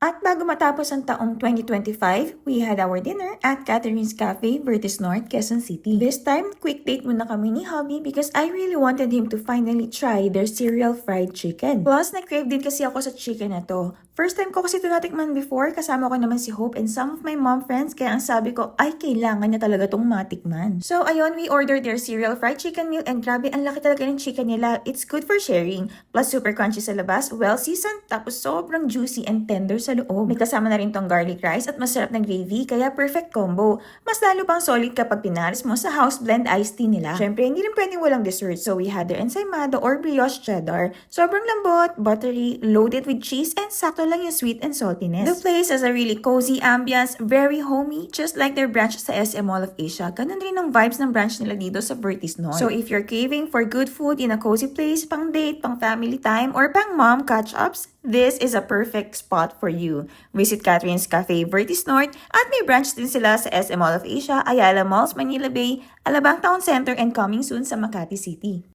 At bago matapos ang taong 2025, we had our dinner at Catherine's Cafe, Vertis North, Quezon City. This time, quick date muna kami ni Hubby because I really wanted him to finally try their cereal fried chicken. Plus, na-crave din kasi ako sa chicken na to. First time ko kasi ito natikman before, kasama ko naman si Hope and some of my mom friends, kaya ang sabi ko, ay kailangan niya talaga tong matikman. So ayun, we ordered their cereal fried chicken meal and grabe, ang laki talaga ng chicken nila. It's good for sharing. Plus, super crunchy sa labas, well seasoned, tapos sobrang juicy and tender sa loob. May kasama na rin tong garlic rice at masarap na gravy, kaya perfect combo. Mas lalo pang solid kapag pinaris mo sa house blend iced tea nila. Syempre, hindi rin pwedeng walang dessert, so we had their ensaymada or brioche cheddar. Sobrang lambot, buttery, loaded with cheese, and sakto lang yung sweet and saltiness. The place has a really cozy ambience, very homey, just like their branch sa SM Mall of Asia. Ganun rin ang vibes ng branch nila dito sa Vertis North. So if you're craving for good food in a cozy place, pang date, pang family time, or pang mom catch-ups, this is a perfect spot for you. Visit Catherine's Cafe, Vertis North, at may branch din sila sa SM Mall of Asia, Ayala Malls, Manila Bay, Alabang Town Center, and coming soon sa Makati City.